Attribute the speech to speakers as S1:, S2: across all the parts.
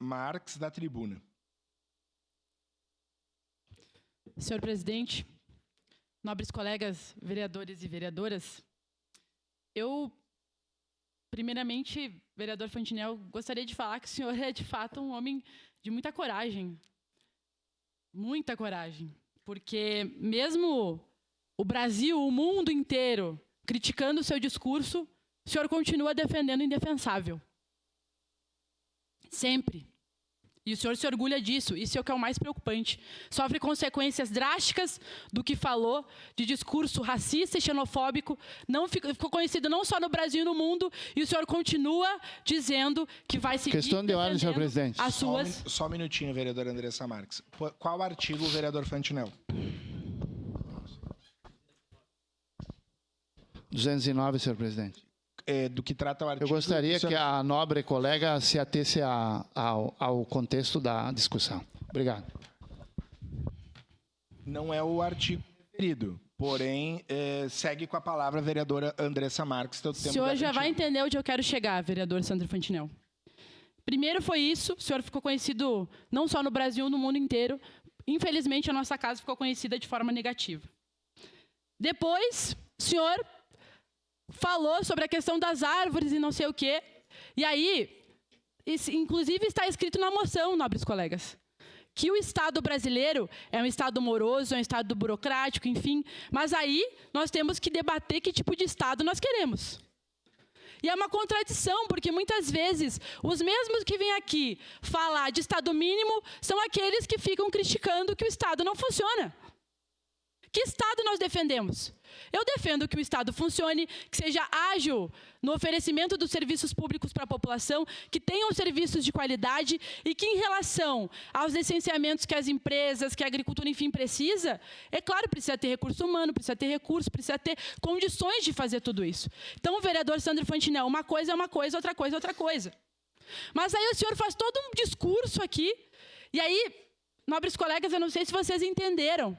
S1: Marques, da tribuna.
S2: Senhor presidente, nobres colegas vereadores e vereadoras, eu, primeiramente, vereador Fantinel, gostaria de falar que o senhor é, de fato, um homem de muita coragem. Muita coragem. Porque mesmo o Brasil, o mundo inteiro, criticando o seu discurso, o senhor continua defendendo o indefensável. Sempre. E o senhor se orgulha disso. Isso é o que é o mais preocupante. Sofre consequências drásticas do que falou, de discurso racista e xenofóbico. Não ficou conhecido não só no Brasil e no mundo. E o senhor continua dizendo que vai seguir...
S3: Questão de ordem, senhor presidente.
S2: As suas...
S1: Só um minutinho, vereadora Andressa Marques. Qual artigo, vereador Fantinel?
S3: 209, senhor presidente.
S1: Do que trata o artigo...
S3: Eu gostaria que a nobre colega se atesse ao contexto da discussão. Obrigado.
S1: Não é o artigo referido, porém, segue com a palavra a vereadora Andressa Marques.
S2: O senhor já vai entender onde eu quero chegar, vereador Sandro Fantinel. Primeiro foi isso, o senhor ficou conhecido não só no Brasil, no mundo inteiro. Infelizmente, a nossa casa ficou conhecida de forma negativa. Depois, o senhor falou sobre a questão das árvores e não sei o quê. E aí, inclusive está escrito na moção, nobres colegas, que o Estado brasileiro é um Estado moroso, é um Estado burocrático, enfim. Mas aí nós temos que debater que tipo de Estado nós queremos. E é uma contradição, porque muitas vezes os mesmos que vêm aqui falar de Estado mínimo são aqueles que ficam criticando que o Estado não funciona. Que Estado nós defendemos? Eu defendo que o Estado funcione, que seja ágil no oferecimento dos serviços públicos para a população, que tenham serviços de qualidade e que, em relação aos licenciamentos que as empresas, que a agricultura, enfim, precisa, é claro, precisa ter recurso humano, precisa ter recursos, precisa ter condições de fazer tudo isso. Então, o vereador Sandro Fantinel, uma coisa é uma coisa, outra coisa é outra coisa. Mas aí o senhor faz todo um discurso aqui, e aí, nobres colegas, eu não sei se vocês entenderam,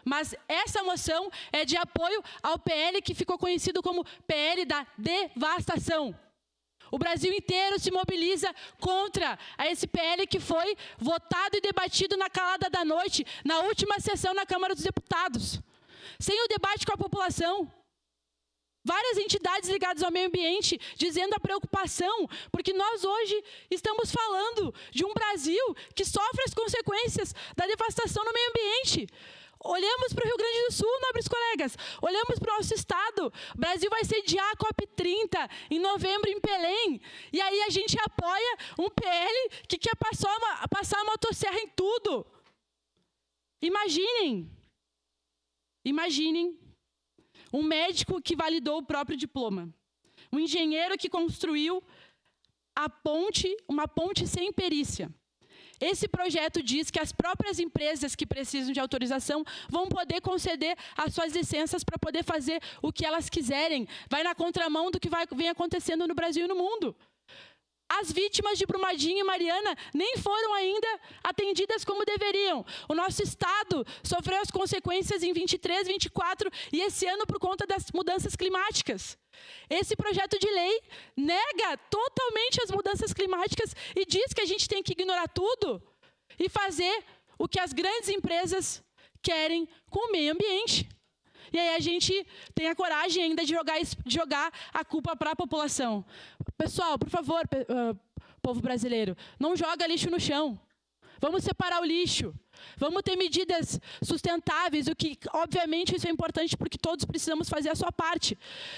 S2: mas essa moção é de apoio ao PL que ficou conhecido como PL da devastação. O Brasil inteiro se mobiliza contra esse PL que foi votado e debatido na calada da noite, na última sessão na Câmara dos Deputados, sem o debate com a população. Várias entidades ligadas ao meio ambiente dizendo a preocupação, porque nós hoje estamos falando de um Brasil que sofre as consequências da devastação no meio ambiente. Olhamos para o Rio Grande do Sul, nobres colegas. Olhamos para o nosso estado. O Brasil vai sediar a COP30 em novembro em Belém. E aí a gente apoia um PL que quer passar a motosserra em tudo. Imaginem um médico que validou o próprio diploma. Um engenheiro que construiu uma ponte sem perícia. Esse projeto diz que as próprias empresas que precisam de autorização vão poder conceder as suas licenças para poder fazer o que elas quiserem. Vai na contramão do que vem acontecendo no Brasil e no mundo. As vítimas de Brumadinho e Mariana nem foram ainda atendidas como deveriam. O nosso Estado sofreu as consequências em 23, 24 e esse ano por conta das mudanças climáticas. Esse projeto de lei nega totalmente as mudanças climáticas e diz que a gente tem que ignorar tudo e fazer o que as grandes empresas querem com o meio ambiente. E aí a gente tem a coragem ainda de jogar a culpa para a população. Pessoal, por favor, povo brasileiro, não joga lixo no chão. Vamos separar o lixo. Vamos ter medidas sustentáveis, o que, obviamente, isso é importante porque todos precisamos fazer a sua parte.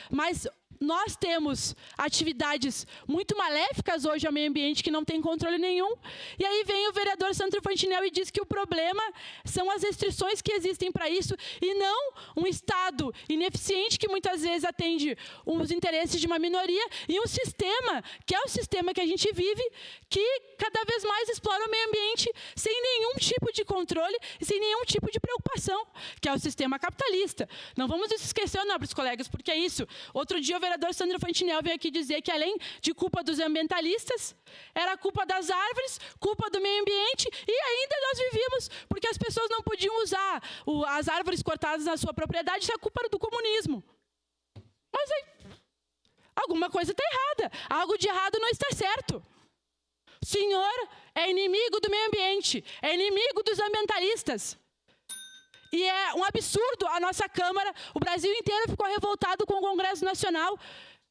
S2: Mas nós temos atividades muito maléficas hoje ao meio ambiente que não tem controle nenhum. E aí vem o vereador Sandro Fantinel e diz que o problema são as restrições que existem para isso e não um Estado ineficiente que muitas vezes atende os interesses de uma minoria e um sistema, que é o sistema que a gente vive, que cada vez mais explora o meio ambiente sem nenhum tipo de controle e sem nenhum tipo de preocupação, que é o sistema capitalista. Não vamos esquecer, nobres colegas, porque é isso. Outro dia o vereador Sandro Fantinel veio aqui dizer que, além de culpa dos ambientalistas, era culpa das árvores, culpa do meio ambiente, e ainda nós vivíamos, porque as pessoas não podiam usar as árvores cortadas na sua propriedade, isso é culpa do comunismo. Mas aí, alguma coisa está errada, algo de errado não está certo. O senhor é inimigo do meio ambiente, é inimigo dos ambientalistas. E é um absurdo a nossa Câmara, o Brasil inteiro ficou revoltado com o Congresso Nacional,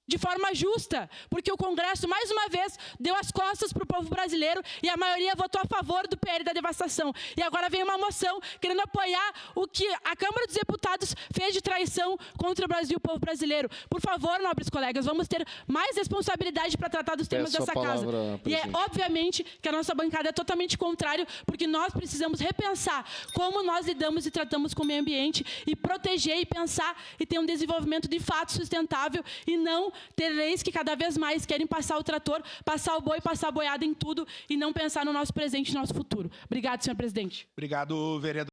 S2: de forma justa, porque o Congresso, mais uma vez, deu as costas para o povo brasileiro e a maioria votou a favor do PL da devastação. E agora vem uma moção querendo apoiar o que a Câmara dos Deputados fez de traição contra o Brasil e o povo brasileiro. Por favor, nobres colegas, vamos ter mais responsabilidade para tratar dos temas
S3: Peço a
S2: dessa casa.
S3: palavra,
S2: E é
S3: presidente.
S2: obviamente que a nossa bancada é totalmente contrário, porque nós precisamos repensar como nós lidamos e tratamos com o meio ambiente e proteger e pensar e ter um desenvolvimento de fato sustentável e não ter leis que cada vez mais querem passar o trator, passar o boi, passar a boiada em tudo e não pensar no nosso presente e no nosso futuro. Obrigado, senhor presidente.
S1: Obrigado, vereador.